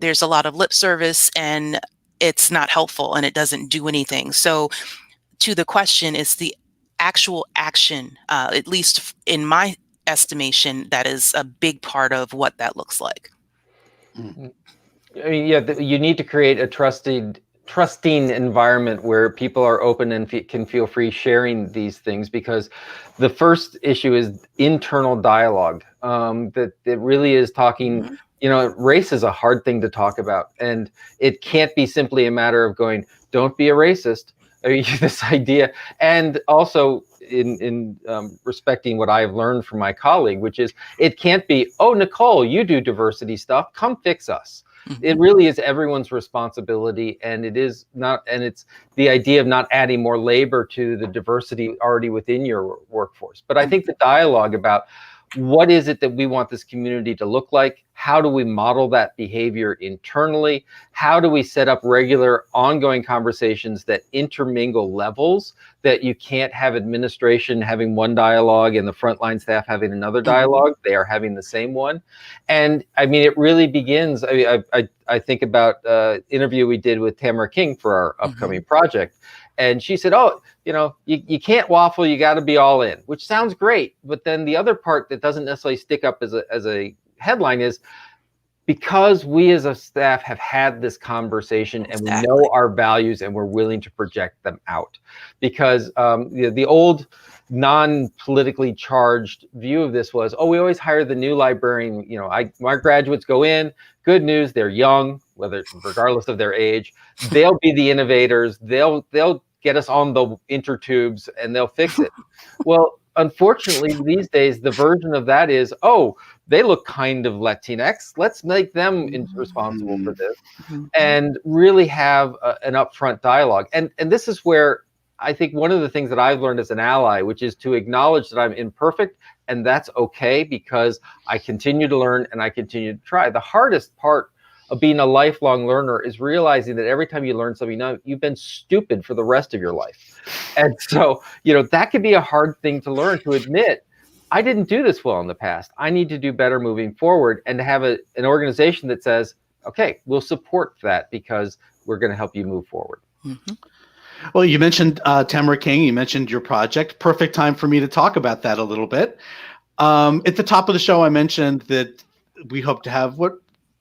there's a lot of lip service and it's not helpful and it doesn't do anything. So to the question, it's the actual action, at least in my estimation, that is a big part of what that looks like. I mean, you need to create a trusting environment where people are open and can feel free sharing these things, because the first issue is internal dialogue. That really is talking. Race is a hard thing to talk about, and it can't be simply a matter of going, don't be a racist. I mean, this idea, and also in respecting what I've learned from my colleague, which is, it can't be, oh, Nicole, you do diversity stuff, come fix us. It really is everyone's responsibility, and it's the idea of not adding more labor to the diversity already within your workforce. But I think the dialogue about what is it that we want this community to look like? How do we model that behavior internally? How do we set up regular, ongoing conversations that intermingle levels, that you can't have administration having one dialogue and the frontline staff having another dialogue? They are having the same one. And I mean, it really begins, I think about an interview we did with Tamara King for our upcoming project. And she said, oh, you can't waffle, you got to be all in, which sounds great. But then the other part that doesn't necessarily stick up as a headline is, because we as a staff have had this conversation and we know our values and we're willing to project them out. Because the old non-politically charged view of this was, oh, we always hire the new librarian. You know, my graduates go in, good news, they're young, regardless of their age. They'll be the innovators. They'll get us on the intertubes and they'll fix it. Well, unfortunately, these days, the version of that is, oh, they look kind of Latinx. Let's make them responsible for this and really have an upfront dialogue. And this is where I think one of the things that I've learned as an ally, which is to acknowledge that I'm imperfect, and that's okay because I continue to learn and I continue to try. The hardest part of being a lifelong learner is realizing that every time you learn something new, you've been stupid for the rest of your life. And so, you know, that could be a hard thing to learn, to admit, I didn't do this well in the past. I need to do better moving forward, and to have an organization that says, okay, we'll support that because we're going to help you move forward. Mm-hmm. Well, you mentioned Tamara King, you mentioned your project. Perfect time for me to talk about that a little bit. At the top of the show, I mentioned that we hope to have what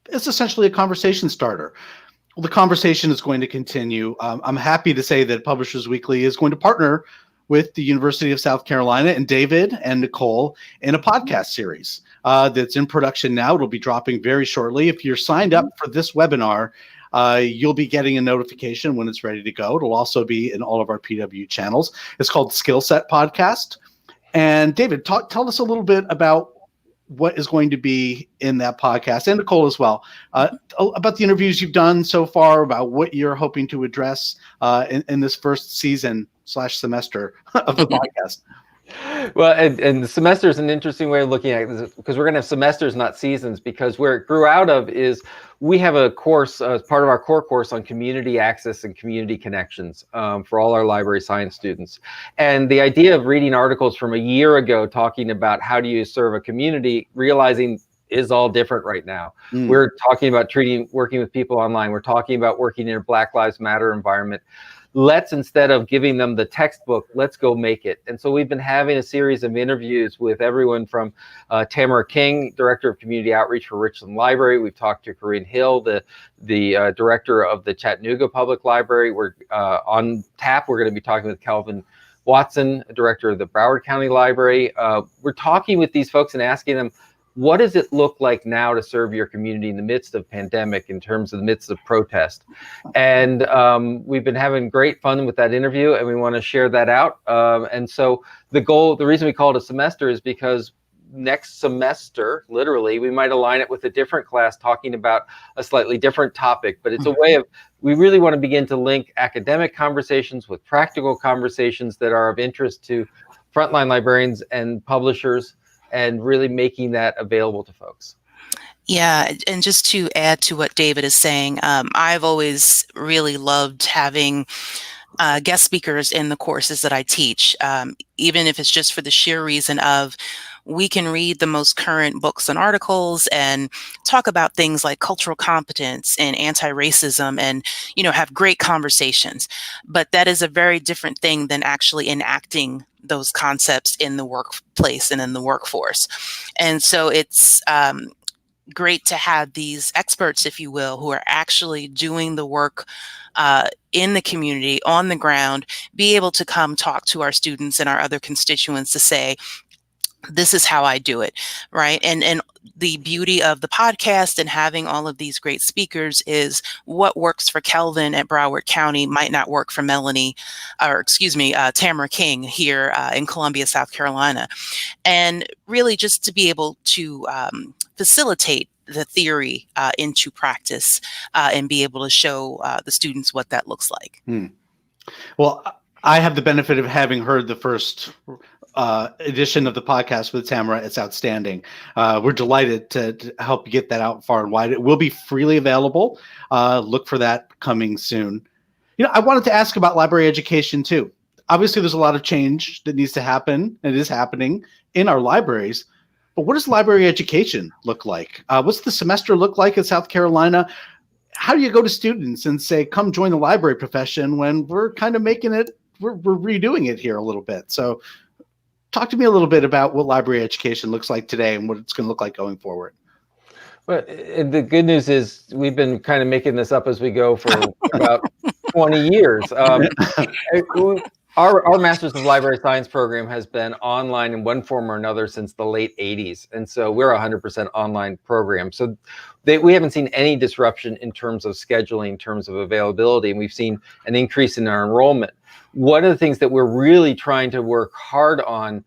is essentially a conversation starter. Well, the conversation is going to continue. I'm happy to say that Publishers Weekly is going to partner with the University of South Carolina and David and Nicole in a podcast series that's in production now. It'll be dropping very shortly. If you're signed up for this webinar, you'll be getting a notification when it's ready to go. It'll also be in all of our PW channels. It's called Skill Set Podcast. And David, tell us a little bit about what is going to be in that podcast, and Nicole as well, about the interviews you've done so far, about what you're hoping to address in this first season/semester of the podcast. Well, and the semester is an interesting way of looking at it, because we're going to have semesters, not seasons, because where it grew out of is we have a course as part of our core course on community access and community connections for all our library science students. And the idea of reading articles from a year ago talking about how do you serve a community, realizing is all different right now. We're talking about working with people online. We're talking about working in a Black Lives Matter environment. Let's, instead of giving them the textbook, let's go make it. And so we've been having a series of interviews with everyone from Tamara King, Director of Community Outreach for Richland Library. We've talked to Corinne Hill, the Director of the Chattanooga Public Library. We're on tap. We're going to be talking with Calvin Watson, Director of the Broward County Library. We're talking with these folks and asking them, what does it look like now to serve your community in the midst of pandemic, in terms of the midst of protest? And we've been having great fun with that interview, and we want to share that out. And so the reason we call it a semester is because next semester, literally, we might align it with a different class talking about a slightly different topic, but it's a way of, we really want to begin to link academic conversations with practical conversations that are of interest to frontline librarians and publishers, and really making that available to folks. Yeah, and just to add to what David is saying, I've always really loved having guest speakers in the courses that I teach, even if it's just for the sheer reason of we can read the most current books and articles and talk about things like cultural competence and anti-racism and, you know, have great conversations. But that is a very different thing than actually enacting those concepts in the workplace and in the workforce. And so it's great to have these experts, if you will, who are actually doing the work in the community, on the ground, be able to come talk to our students and our other constituents to say, this is how I do it, right? And the beauty of the podcast and having all of these great speakers is what works for Kelvin at Broward County might not work for Tamara King here in Columbia, South Carolina. And really just to be able to facilitate the theory into practice and be able to show the students what that looks like. Well, I have the benefit of having heard the first edition of the podcast with Tamara. It's outstanding. We're delighted to help get that out far and wide. It will be freely available. Look for that coming soon. You know, I wanted to ask about library education too. Obviously, there's a lot of change that needs to happen and is happening in our libraries. But what does library education look like? What's the semester look like in South Carolina? How do you go to students and say, come join the library profession when we're kind of making it, we're redoing it here a little bit? So talk to me a little bit about what library education looks like today and what it's going to look like going forward. But the good news is we've been kind of making this up as we go for about 20 years. Our Masters of Library Science program has been online in one form or another since the late 80s. And so we're a 100% online program. So we haven't seen any disruption in terms of scheduling, in terms of availability, and we've seen an increase in our enrollment. One of the things that we're really trying to work hard on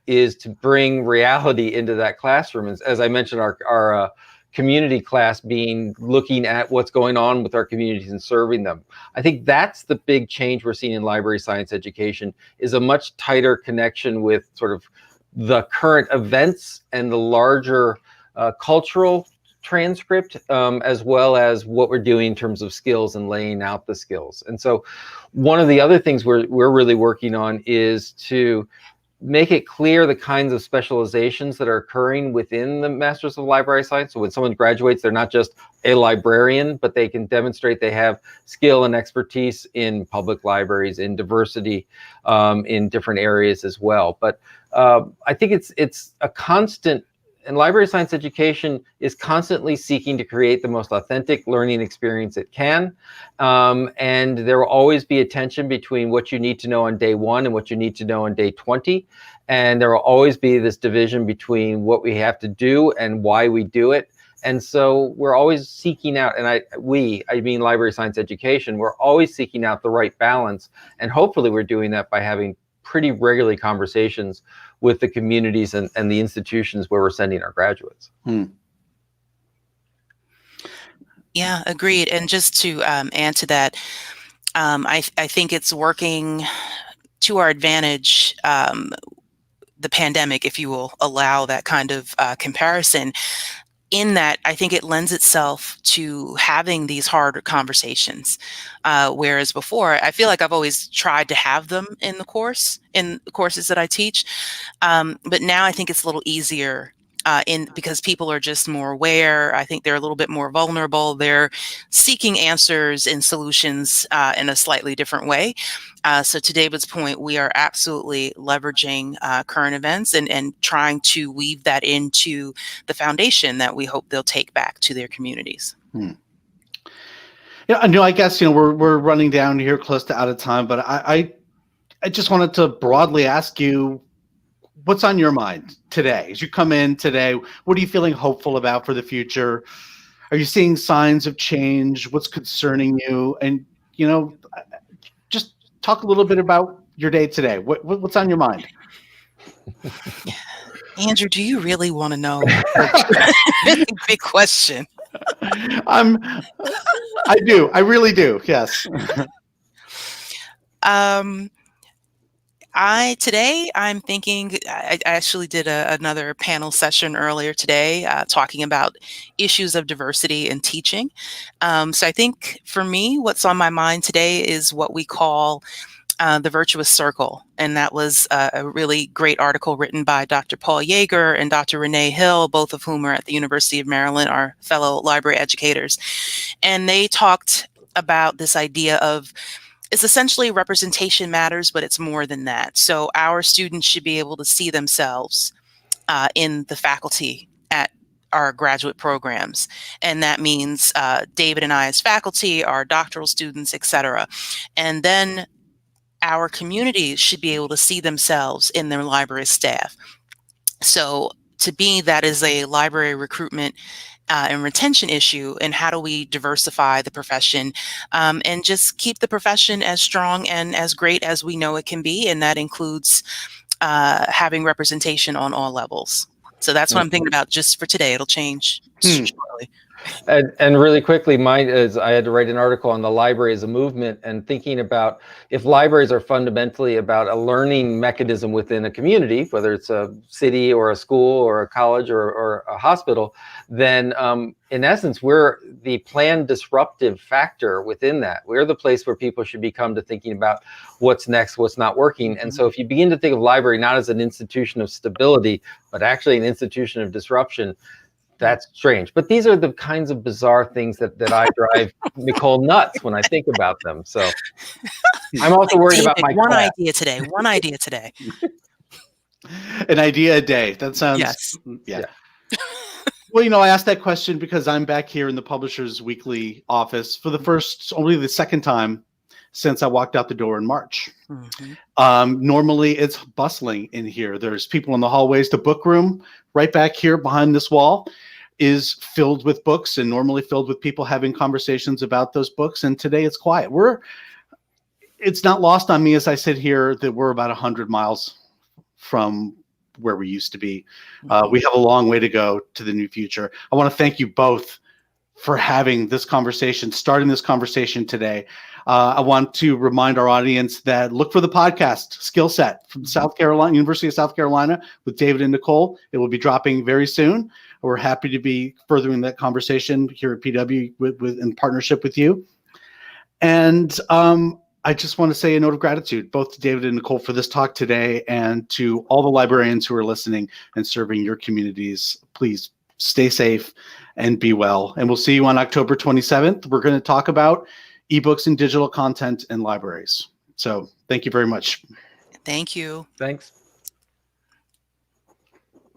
is to bring reality into that classroom. As I mentioned, our community class being looking at what's going on with our communities and serving them. I think that's the big change we're seeing in library science education, is a much tighter connection with sort of the current events and the larger cultural transcript, as well as what we're doing in terms of skills and laying out the skills. And so one of the other things we're really working on is to make it clear the kinds of specializations that are occurring within the Masters of Library Science. So when someone graduates, they're not just a librarian, but they can demonstrate they have skill and expertise in public libraries, in diversity, in different areas as well. But I think it's a constant, and library science education is constantly seeking to create the most authentic learning experience it can. And there will always be a tension between what you need to know on day 1 and what you need to know on day 20. And there will always be this division between what we have to do and why we do it. And so we're always seeking out, and I mean library science education, we're always seeking out the right balance. And hopefully we're doing that by having pretty regularly conversations with the communities and the institutions where we're sending our graduates. Yeah, agreed. And just to add to that, I think it's working to our advantage, the pandemic, if you will allow that kind of comparison, in that I think it lends itself to having these harder conversations. Whereas before, I feel like I've always tried to have them in the courses that I teach. But now I think it's a little easier because people are just more aware. I think they're a little bit more vulnerable. They're seeking answers and solutions in a slightly different way. So to David's point, we are absolutely leveraging current events and trying to weave that into the foundation that we hope they'll take back to their communities. Yeah, I guess, we're running down here close to out of time, but I just wanted to broadly ask you, what's on your mind today? As you come in today, what are you feeling hopeful about for the future? Are you seeing signs of change? What's concerning you? And, just talk a little bit about your day today. What's on your mind? Andrew, do you really want to know? Big question. I do. I really do. Yes. I'm thinking, I actually did another panel session earlier today talking about issues of diversity in teaching. So I think for me, what's on my mind today is what we call the virtuous circle. And that was a really great article written by Dr. Paul Yeager and Dr. Renee Hill, both of whom are at the University of Maryland, our fellow library educators. And they talked about this idea of, it's essentially representation matters, but it's more than that. So our students should be able to see themselves in the faculty at our graduate programs. And that means David and I as faculty, our doctoral students, et cetera. And then our communities should be able to see themselves in their library staff. So to me, that is a library recruitment and retention issue, and how do we diversify the profession and just keep the profession as strong and as great as we know it can be, and that includes having representation on all levels. So that's what I'm thinking about just for today. It'll change shortly. And really quickly, mine is, I had to write an article on the library as a movement, and thinking about if libraries are fundamentally about a learning mechanism within a community, whether it's a city or a school or a college or a hospital, then in essence, we're the planned disruptive factor within that. We're the place where people should be come to thinking about what's next, what's not working. And so if you begin to think of library not as an institution of stability, but actually an institution of disruption, that's strange. But these are the kinds of bizarre things that I drive Nicole nuts when I think about them. So I'm also worried about my One class. idea today. An idea a day. That sounds, yes. Yeah. Well, I asked that question because I'm back here in the Publishers Weekly office for only the second time since I walked out the door in March. Normally it's bustling in here. There's people in the hallways. The book room right back here behind this wall is filled with books and normally filled with people having conversations about those books. And today it's quiet. It's not lost on me as I sit here that we're about 100 miles from where we used to be. We have a long way to go to the new future. I want to thank you both for having this conversation, starting this conversation today. I want to remind our audience that look for the podcast Skill Set from South Carolina, University of South Carolina with David and Nicole. It will be dropping very soon. We're happy to be furthering that conversation here at PW in partnership with you. And I just want to say a note of gratitude, both to David and Nicole for this talk today and to all the librarians who are listening and serving your communities. Please stay safe and be well. And we'll see you on October 27th. We're going to talk about ebooks and digital content in libraries. So thank you very much. Thank you. Thanks.